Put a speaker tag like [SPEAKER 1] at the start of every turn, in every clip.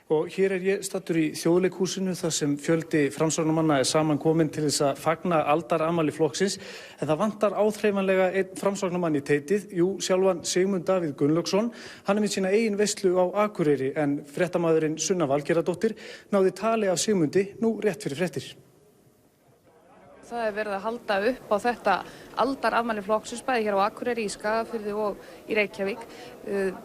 [SPEAKER 1] Og hér ég staddur í Þjóðleikhúsinu þar sem fjöldi framsóknarmanna saman kominn til þess að fagna aldarafmæli flokksins. En það vantar áþreifanlega einn framsóknarmann í teytið, sjálfan Sigmund Davíð Gunnlaugsson. Hann með sína eigin veislu á Akureyri en fréttamaðurinn Sunna Valgerðardóttir náði tali af Sigmundi nú rétt fyrir fréttir.
[SPEAKER 2] Það verið að halda upp á þetta aldarafmæli flokksins bæði hér á Akureyri, í Skagafirði og í Reykjavík.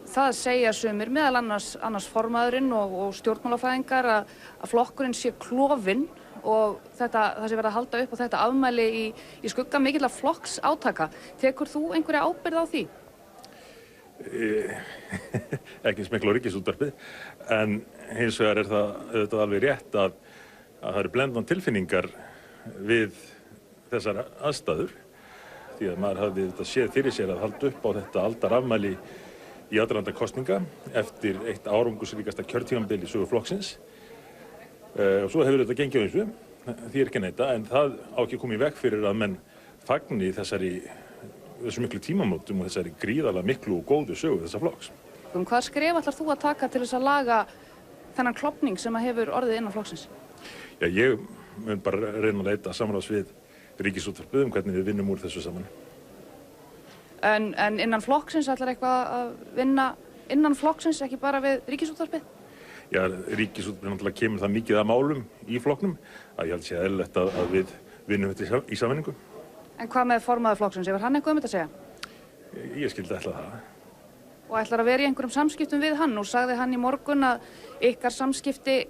[SPEAKER 2] Það segja sumir, meðal annars formaðurinn og stjórnmálafræðingar að flokkurinn sé klofinn og það sé verið að halda upp á þetta afmæli í skugga mikilla flokksátaka. Tekur þú einhverja ábyrgð á því?
[SPEAKER 3] Ekki smekla á Ríkisútvarpið, en hins vegar það alveg rétt að það eru blendan tilfinningar við þessar aðstæður, því að maður hafði þetta séð fyrir sér að halda upp á þetta aldarafmæli í aðdraganda kosninga eftir eitt árangursríkasta kjörtímabil í sögu flokksins. Og svo hefur þetta gengið á þessu, því ekki að neita, en það á ekki komið í veg fyrir að menn fagni þessu miklu tímamótum og þessari gríðarlega miklu og góðu sögu þessa flokks.
[SPEAKER 2] Hvað skref ætlar þú að taka til þess að laga þennan klofning sem hefur orðið innan flokksins?
[SPEAKER 3] Já, ég mun bara reyna að leita samráðs við Ríkisútvarpið hvernig við vinnum úr þessu saman.
[SPEAKER 2] En innan flokksins ætlar eitthvað að vinna innan flokksins, ekki bara við Ríkisútvarpið?
[SPEAKER 3] Já, Ríkisútvarpið náttúrulega kemur það mikið að málum í flokknum að ég held sé eðlilegt að við vinnum þetta í samvinningu.
[SPEAKER 2] En hvað með formaður flokksins? Hefur hann eitthvað þetta að segja?
[SPEAKER 3] Ég skildi ætla það.
[SPEAKER 2] Og ætlar að vera í einhverjum samskiptum við hann? Nú sagði hann í morgun að ykkar samskipti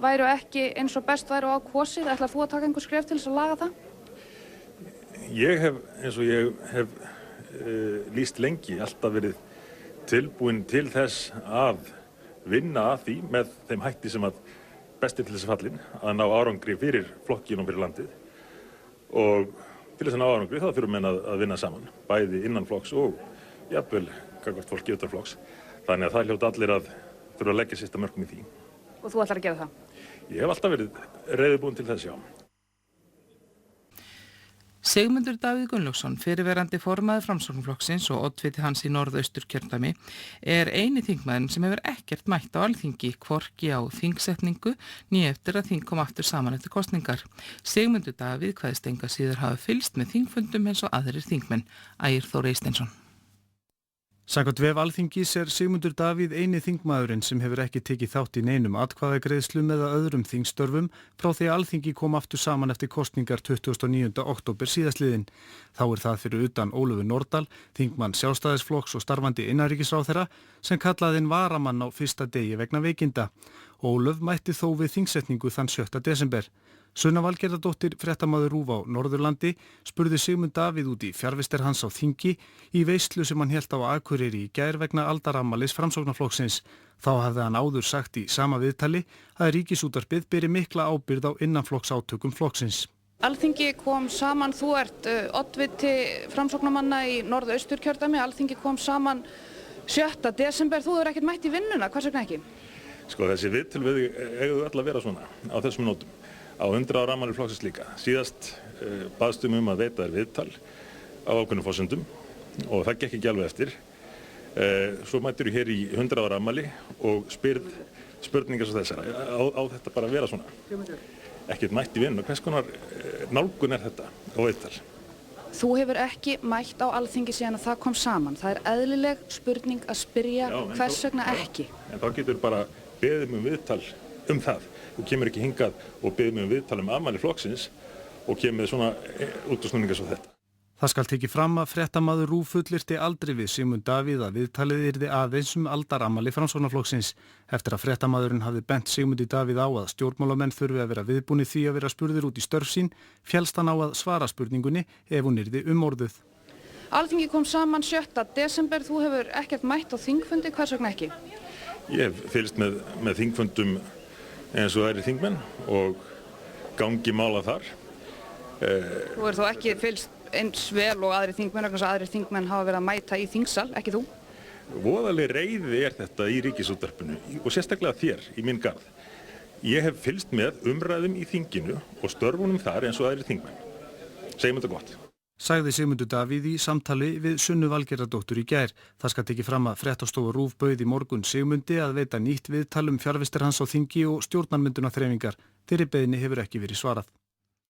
[SPEAKER 2] væru ekki eins og best væru á kosið. Ætlar þú að taka einhver skref til þess að laga það?
[SPEAKER 3] Ég hef, eins og ég hef lýst lengi, alltaf verið tilbúinn til þess að vinna að því með þeim hætti sem að besti til þess fallin að ná árangri fyrir flokkinn og fyrir landið. Og til þess að ná árangri þá þurfum menn að vinna saman, bæði innan flokks og jafnvel gagnvart fólki utan flokks. Þannig að það hljóta allir að þurfa að leggja sista mörkum í því.
[SPEAKER 2] Og þú ætlar að gera það?
[SPEAKER 3] Ég hef alltaf verið reiðubúinn til þess, já.
[SPEAKER 4] Sigmundur Davíð Gunnlaugsson, fyrirverandi formaður Framsóknarflokksins og oddviti hans í Norðausturkjördæmi, eini þingmaðurinn sem hefur ekkert mætt á Alþingi, hvorki á þingsetningu né eftir að þing kom aftur saman eftir kosningar. Sigmundur Davíð kveðst engu að síður hafa fylgst með þingfundum eins og aðrir þingmenn, Ægir Þór Eysteinsson.
[SPEAKER 5] Samkvæmt vef Alþingis Sigmundur Davíð eini þingmaðurinn sem hefur ekki tekið þátt í neinum atkvæðagreiðslum eða öðrum þingstörfum frá því að Alþingi kom aftur saman eftir kosningar 29. október síðastliðinn. Þá það fyrir utan Ólöfu Nordal, þingmann Sjálfstæðisflokks og starfandi innanríkisráðherra, sem kallaðinn varamann á fyrsta degi vegna veikinda. Ólöf mætti þó við þingsetningu þann 7. desember. Sunna Valgerðardóttir, fréttamaður RÚV á Norðurlandi, spurði Sigmund Davíð út í fjarvistir hans á þingi í veislu sem hann hélt á Akureyri í gær vegna aldarafmælis Framsóknarflokksins. Þá hafði hann áður sagt í sama viðtali að Ríkisútvarpið beri mikla ábyrgð á innanflokksátökum flokksins.
[SPEAKER 2] Alþingi kom saman, þú ert oddviti Framsóknarmanna í Norðausturkjördæmi, Alþingi kom saman 7. desember, þú hefur ekkert mætt í vinnuna, hvers vegna ekki?
[SPEAKER 3] Sko, þessi viðtöl eiga öll að vera svona á þessum nótum. Á 100 ára afmæli flokksins líka. Síðast baðstum að veita þér viðtal á ákveðnum forsendum og það gekk ekki alveg eftir. Svo mættir hér í 100 ára afmæli og spurningar svo þessar. Á þetta bara að vera svona? Ekkert mætt í vinnu. Hvers konar nálgun þetta á viðtal?
[SPEAKER 2] Þú hefur ekki mætt á Alþingi síðan að það kom saman. Það eðlileg spurning að spyrja hvers vegna ekki.
[SPEAKER 3] En þá getur bara beðið viðtal það. Þú kemur ekki hingað og beðið viðtal afmæli flokksins og kemur með svona útúrsnúningar svo þetta.
[SPEAKER 5] Það skal tekið fram að fréttamaður RÚV fullyrti aldrei við Sigmund Davíð að viðtalið yrði aðeins aldarafmæli Framsóknarflokksins. Eftir að fréttamaðurinn hafði bent Sigmundi Davíð á að stjórnmálamenn þurfi að vera viðbúnir því að vera spurðir út í störf sín, féllst hann á að svara spurningunni ef hún yrði umorðuð.
[SPEAKER 2] Alþingi kom saman 7. desember, þú hefur ekkert mætt á þingfundi, hvers vegna ekki?
[SPEAKER 3] Ég hef fylgst með þingfundum eins og aðrir þingmenn og gangi mála þar.
[SPEAKER 2] Þú þó ekki fylgst eins vel og aðrir þingmenn, vegna þess að aðrir þingmenn hafa verið að mæta í þingsal, ekki þú?
[SPEAKER 3] Voðaleg reiði þetta í Ríkisútvarpinu og sérstaklega þér í minn garð. Ég hef fylgst með umræðum í þinginu og störfunum þar eins og aðrir þingmenn. Segjum þetta gott.
[SPEAKER 5] Sagði Sigmundur Davíð í samtali við Sunnu Valgerðardóttur í gær. Það skal tekið fram að fréttastofa RÚV bauð í morgun Sigmundi að veita nýtt viðtal fjarvistir hans á þingi og stjórnarmyndunarþreifingar. Þeirri beiðni hefur ekki verið svarað.